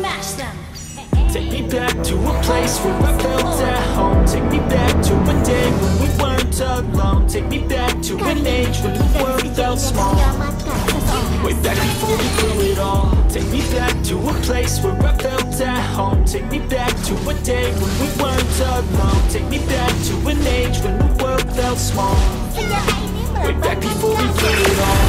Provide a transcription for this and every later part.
Smash them. Take me back to a place where I felt at home. Take me back to a day when we weren't alone. Take me back to an age when the world felt small. Way back before we blew it all. Take me back to a place where I felt at home. Take me back to a day when we weren't alone. Take me back to an age when the world felt small. Way back before we blew it all.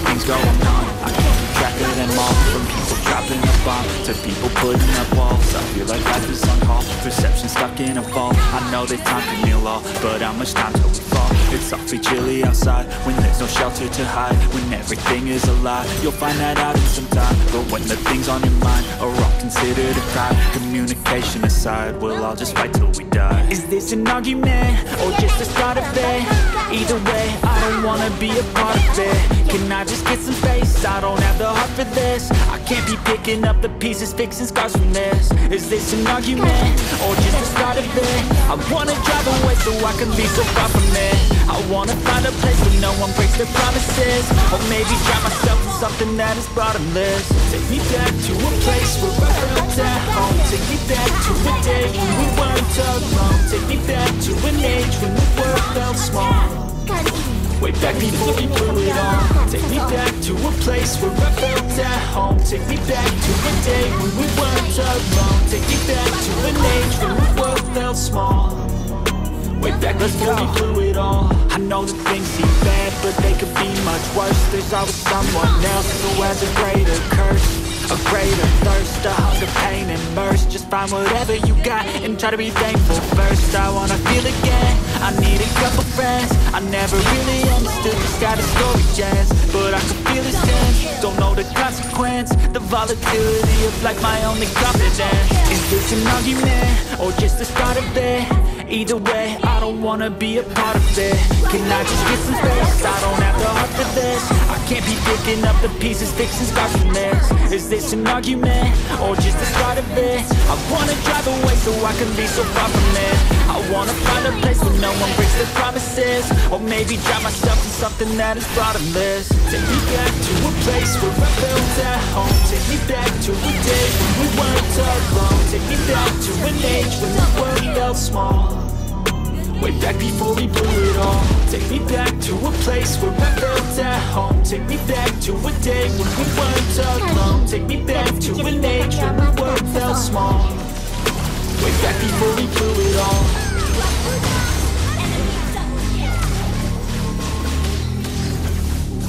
Things going on, I can't keep track of them all. From people dropping a bomb to people putting up walls. I feel like life is on hold, perception stuck in a vault. I know that time can heal all, but how much time till we fall? It's awfully chilly outside, when there's no shelter to hide. When everything is a lie, you'll find that out in some time. But when the things on your mind are all considered a crime, communication aside, we'll all just fight till we die. Is this an argument, or just the start of it? Either way, I don't wanna be a part of it. Can I just get some space? I don't have the heart for this. I can't be picking up the pieces, fixing scars from this. Is this an argument, or just the start of it? I wanna drive away so I can be so far from it. I wanna find a place where no one breaks their promises. Or maybe drown myself in something that is bottomless. Take me back to a place where I felt at home. Take me back to a day when we weren't alone. Take me back to an age when the world felt small. Way back before we blew it all. Take me back to a place where I felt at home. Take me back to a day when we weren't alone. Take me back to an age when the world felt small. Way back before we blew it all. I know that things seem bad, but they could be much worse. There's always someone else who has a greater curse, a greater thirst, a hunger, pain, and mercy. Just find whatever you got and try to be thankful first. I wanna feel again, I need a couple friends. I never really understood this how the story ends, but I can feel his tense. Don't know the consequence, the volatility of like my only confidence. Is this an argument, or just the start of it? Either way, I don't wanna be a part of it. Can I just get some space? I don't have the heart for this. I can't be picking up the pieces, fixing scars from this. Is this an argument, or just the start of it? I wanna drive away so I can be so far from it. I wanna find a place where no one breaks their promises. Or maybe drown myself in something that is bottomless. Take me back to a place where I felt at home. Take me back to a day when we weren't alone. Take me back to an age when the world felt small. Way back before we blew it all. Take me back to a place where I felt at home. Take me back to a day when we weren't alone. Take me back to an age when the world felt small. Way back before we blew it all.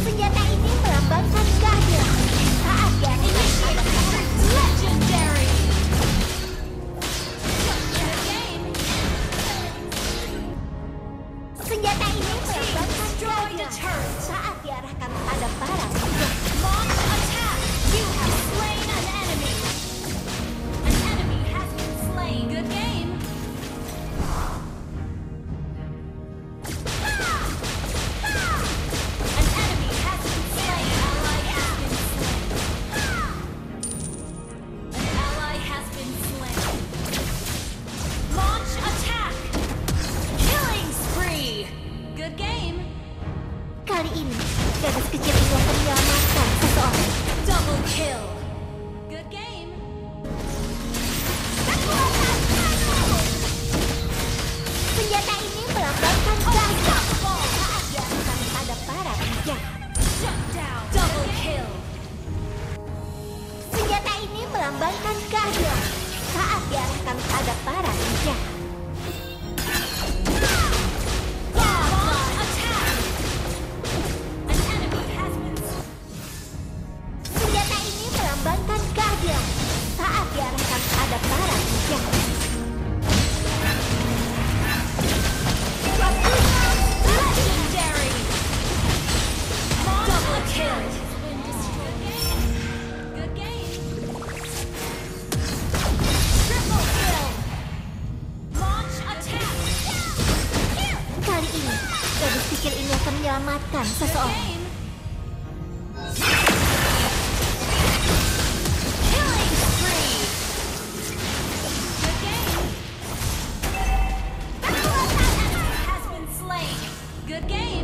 Senjata ini melambangkan kehadiran saat yang Legendary. senjata ini melambangkan kehadiran saat diarahkan pada para musuh. Launch attack. You have slain an enemy. An enemy has been slain. Good game. An enemy has been slain. Ally has been slain. An ally has been slain. Launch attack. Killing spree. Good game. Kali ini, gadis kecil ini akan menyelamatkan seseorang. Double kill. Good game. Senjata ini melambangkan kehadiran saat diarahkan pada para penjahat. Shut down. Double kill. Senjata ini melambangkan kehadiran saat diarahkan pada para penjahat. Launch attack. An enemy has been Senjata ini melambangkan kehadiran saat diarahkan pada para penjahat. legendary. Double kill. Good game. Triple kill. Launch attack. Kali ini, gadis kecil ini akan menyelamatkan seseorang. Game. Killing spree. Good game. Has been slain. Good game.